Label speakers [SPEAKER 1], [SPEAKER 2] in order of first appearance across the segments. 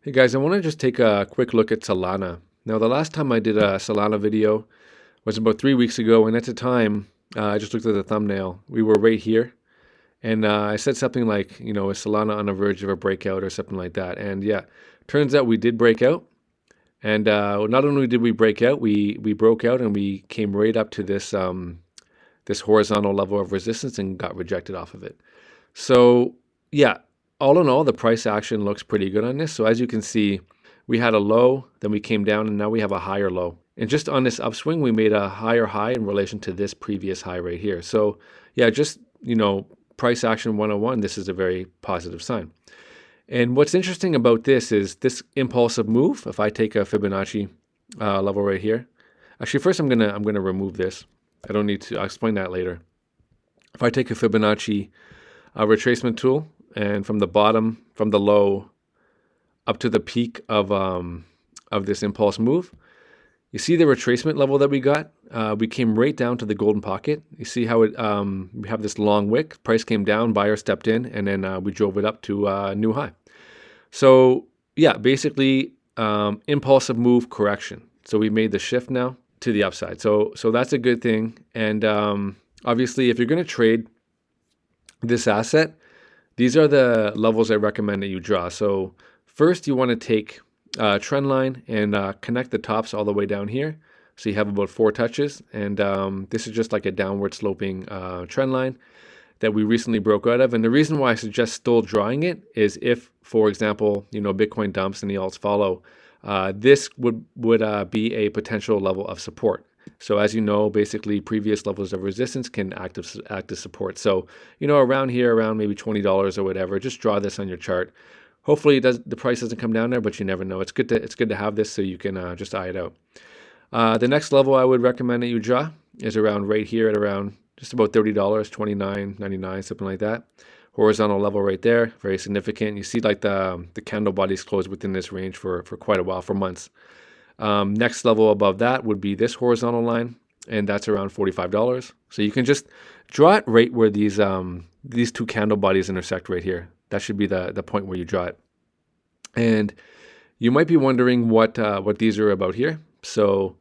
[SPEAKER 1] Hey guys, I want to just take a quick look at Solana. Now, the last time I did a Solana video was about 3 weeks ago, and at the time, I just looked at the thumbnail. We were right here, and I said something like, is Solana on the verge of a breakout or something like that? And yeah, turns out we did break out, and not only did we break out, we broke out and we came right up to this horizontal level of resistance and got rejected off of it. So yeah, all in all, the price action looks pretty good on this. So as you can see, we had a low, then we came down, and now we have a higher low. And just on this upswing, we made a higher high in relation to this previous high right here. So yeah, just, price action 101, this is a very positive sign. And what's interesting about this is this impulsive move. If I take a Fibonacci level right here, actually first I'm gonna remove this. I don't need to. I'll explain that later. If I take a Fibonacci retracement tool, and from the bottom, from the low up to the peak of this impulse move, you see the retracement level that we got. We came right down to the golden pocket. You see how it we have this long wick. Price came down, buyer stepped in, and then we drove it up to a new high. So yeah, basically impulsive move correction. So we made the shift now to the upside. So that's a good thing. And obviously, if you're going to trade this asset, these are the levels I recommend that you draw. So first, you want to take a trend line and connect the tops all the way down here. So you have about 4 touches, and this is just like a downward sloping trend line that we recently broke out of. And the reason why I suggest still drawing it is if, for example, Bitcoin dumps and the alts follow, this would be a potential level of support. So as you know, basically previous levels of resistance can act as support. So, around here, around maybe $20 or whatever, just draw this on your chart. Hopefully the price doesn't come down there, but you never know. It's good to have this so you can just eye it out. The next level I would recommend that you draw is around right here at around just about $30, $29.99, something like that. Horizontal level right there, very significant. You see like the candle bodies close within this range for quite a while, for months. Next level above that would be this horizontal line, and that's around $45. So you can just draw it right where these two candle bodies intersect right here. That should be the point where you draw it. And you might be wondering what these are about here. So,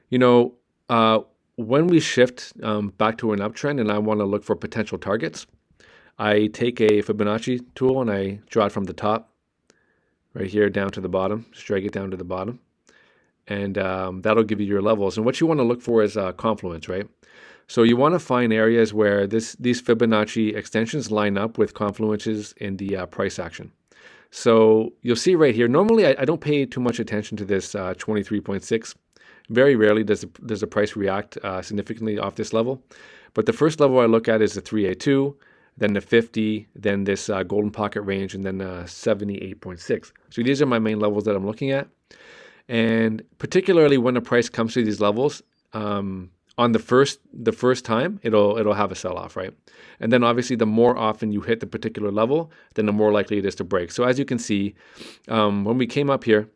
[SPEAKER 1] when we shift back to an uptrend and I want to look for potential targets, I take a Fibonacci tool and I draw it from the top right here down to the bottom, just drag it down to the bottom. And that'll give you your levels. And what you want to look for is confluence, right? So you want to find areas where these Fibonacci extensions line up with confluences in the price action. So you'll see right here, normally I don't pay too much attention to this 23.6. Very rarely does the price react significantly off this level. But the first level I look at is the 382, then the 50, then this golden pocket range, and then 78.6. So these are my main levels that I'm looking at. And particularly when the price comes to these levels, on the first time, it'll have a sell-off, right? And then obviously the more often you hit the particular level, then the more likely it is to break. So as you can see, when we came up here,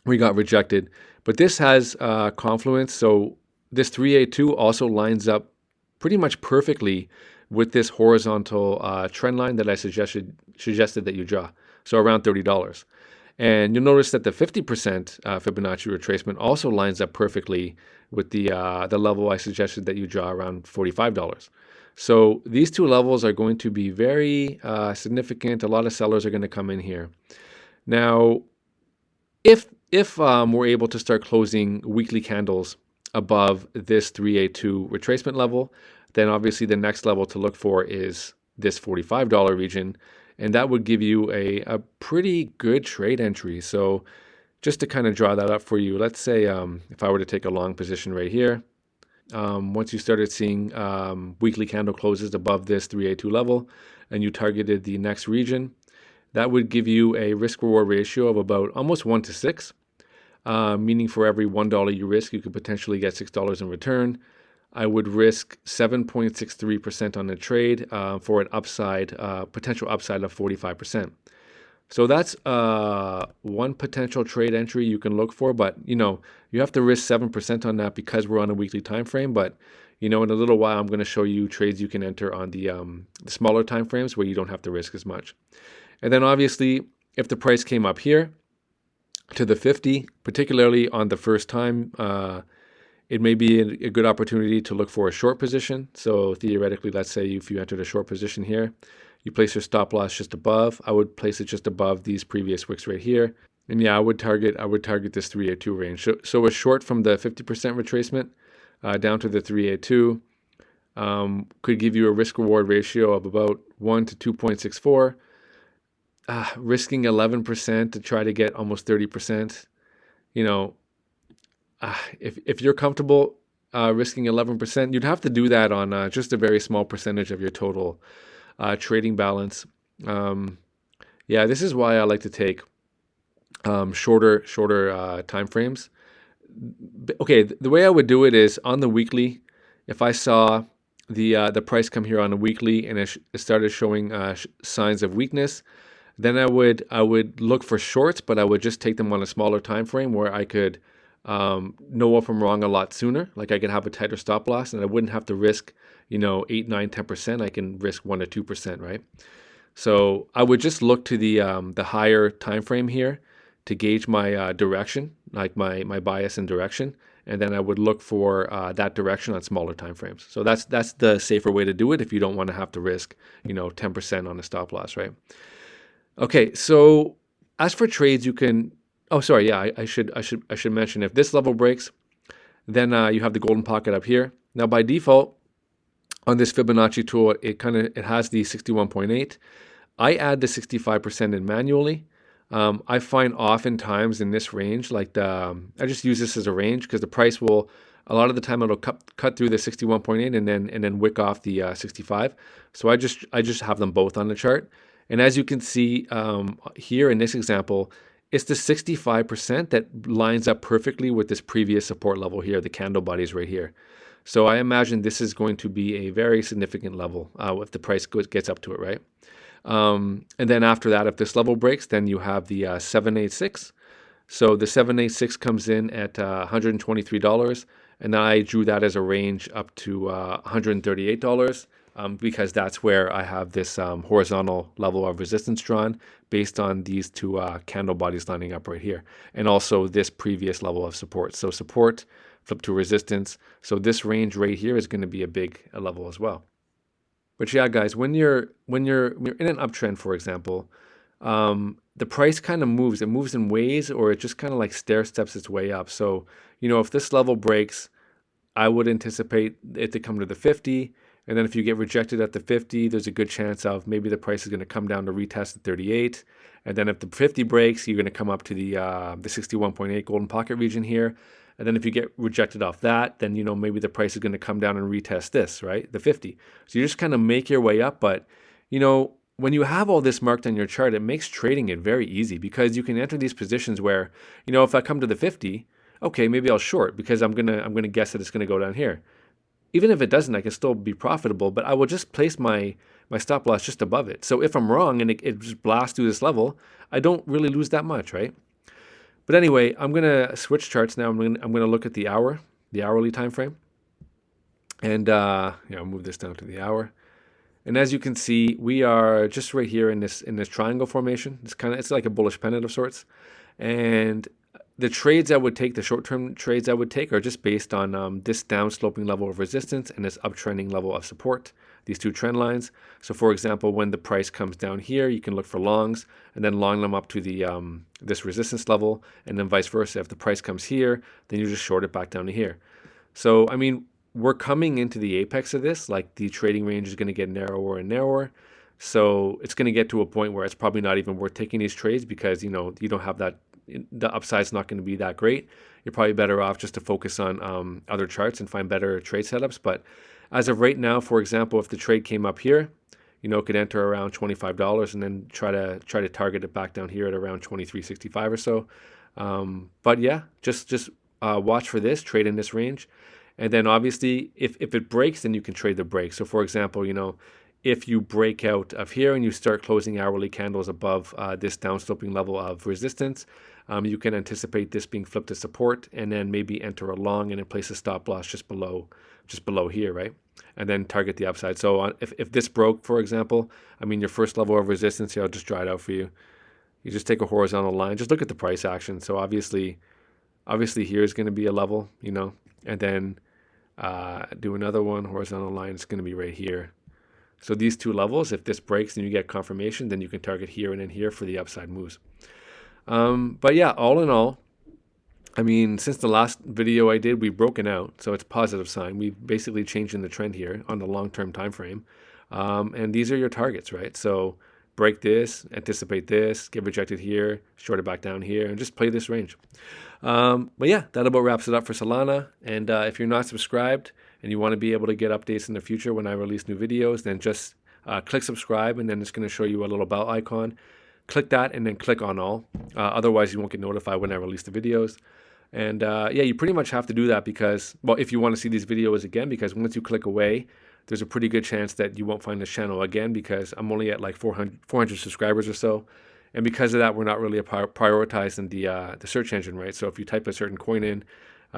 [SPEAKER 1] we got rejected. But this has confluence, so this 382 also lines up pretty much perfectly with this horizontal trend line that I suggested that you draw, so around $30. And you'll notice that the 50% Fibonacci retracement also lines up perfectly with the level I suggested that you draw around $45. So these two levels are going to be very significant. A lot of sellers are going to come in here. Now, if we're able to start closing weekly candles above this 382 retracement level, then obviously the next level to look for is this $45 region. And that would give you a pretty good trade entry. So just to kind of draw that up for you, let's say if I were to take a long position right here, once you started seeing weekly candle closes above this 382 level and you targeted the next region, that would give you a risk-reward ratio of about almost 1 to 6, meaning for every $1 you risk, you could potentially get $6 in return. I would risk 7.63% on the trade for an upside, potential upside of 45%. So that's one potential trade entry you can look for, but you have to risk 7% on that because we're on a weekly time frame. But in a little while, I'm going to show you trades you can enter on the smaller time frames where you don't have to risk as much. And then obviously, if the price came up here, to the 50, particularly on the first time. It may be a good opportunity to look for a short position. So theoretically, let's say if you entered a short position here, you place your stop loss just above. I would place it just above these previous wicks right here. And yeah, I would target this 382 range. So a short from the 50% retracement down to the 382 could give you a risk reward ratio of about 1 to 2.64. Risking 11% to try to get almost 30%. You know, if you're comfortable risking 11%, you'd have to do that on just a very small percentage of your total trading balance. Yeah, this is why I like to take shorter time frames. Okay, the way I would do it is on the weekly. If I saw the price come here on a weekly and it started showing signs of weakness, then I would look for shorts, but I would just take them on a smaller time frame where I could know if I'm wrong a lot sooner. Like I could have a tighter stop loss, and I wouldn't have to risk 8, 9, 10%. I can risk 1 to 2%, right? So I would just look to the higher time frame here to gauge my direction, like my bias and direction, and then I would look for that direction on smaller time frames. So that's the safer way to do it if you don't want to have to risk 10% on a stop loss, right? Okay, so as for trades, you can. Oh, sorry. Yeah, I should mention if this level breaks, then you have the golden pocket up here. Now, by default, on this Fibonacci tool, it has the 61.8. I add the 65% in manually. I find oftentimes in this range, I just use this as a range because the price will, a lot of the time it'll cut through the 61.8 and then wick off the 65. So I just have them both on the chart. And as you can see here in this example, it's the 65% that lines up perfectly with this previous support level here, the candle bodies right here. So I imagine this is going to be a very significant level if the price gets up to it, right? And then after that, if this level breaks, then you have the 786. So the 786 comes in at $123, and I drew that as a range up to $138 because that's where I have this horizontal level of resistance drawn based on these two candle bodies lining up right here, and also this previous level of support. So support flip to resistance. So this range right here is going to be a big level as well. But yeah, guys, when you're in an uptrend, for example, the price kind of moves. It moves in waves, or it just kind of like stair steps its way up. So if this level breaks, I would anticipate it to come to the 50. And then if you get rejected at the 50, there's a good chance of maybe the price is going to come down to retest the 38. And then if the 50 breaks, you're going to come up to the 61.8 golden pocket region here. And then if you get rejected off that, then maybe the price is going to come down and retest this, right? The 50. So you just kind of make your way up. But when you have all this marked on your chart, it makes trading it very easy because you can enter these positions where, if I come to the 50, okay, maybe I'll short because I'm gonna guess that it's gonna go down here. Even if it doesn't, I can still be profitable, but I will just place my stop loss just above it. So if I'm wrong and it just blasts through this level, I don't really lose that much, right? But anyway, I'm gonna switch charts now. I'm gonna look at the hourly time frame, and I'll move this down to the hour. And as you can see, we are just right here in this triangle formation. It's like a bullish pennant of sorts, and the trades I would take, the short-term trades I would take, are just based on this downsloping level of resistance and this uptrending level of support, these two trend lines. So for example, when the price comes down here, you can look for longs and then long them up to the this resistance level, and then vice versa. If the price comes here, then you just short it back down to here. So, I mean, we're coming into the apex of this, like the trading range is going to get narrower and narrower. So it's going to get to a point where it's probably not even worth taking these trades because, you don't have that, the upside's not going to be that great. You're probably better off just to focus on other charts and find better trade setups. But as of right now, for example, if the trade came up here, could enter around $25 and then try to target it back down here at around $23.65 or so. But yeah, just watch for this, trade in this range. And then obviously, if it breaks, then you can trade the break. So for example, if you break out of here and you start closing hourly candles above this downsloping level of resistance, you can anticipate this being flipped to support and then maybe enter a long and then place a stop loss just below here, right? And then target the upside. So if this broke, for example, I mean, your first level of resistance here, I'll just draw it out for you. you just take a horizontal line. Just look at the price action. So obviously here is going to be a level, you know, and then do another one, horizontal line. It's going to be right here. So these two levels, if this breaks and you get confirmation, then you can target here and then here for the upside moves. But yeah, all in all, I mean, since the last video I did, we've broken out, so it's a positive sign. We've basically changing the trend here on the long-term time frame. And these are your targets, right? So break this, anticipate this, get rejected here, short it back down here, and just play this range. But yeah, that about wraps it up for Solana. And if you're not subscribed and you want to be able to get updates in the future when I release new videos, then just click subscribe, and then it's going to show you a little bell icon. Click that and then click on all. Otherwise, you won't get notified when I release the videos. And yeah, you pretty much have to do that because, well, if you want to see these videos again, because once you click away, there's a pretty good chance that you won't find this channel again because I'm only at like 400 subscribers or so. And because of that, we're not really prioritizing the search engine, right? So if you type a certain coin in,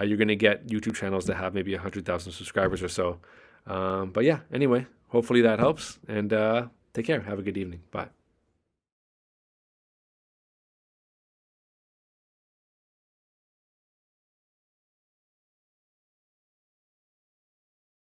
[SPEAKER 1] you're going to get YouTube channels that have maybe 100,000 subscribers or so. But yeah, anyway, hopefully that helps. And take care. Have a good evening. Bye.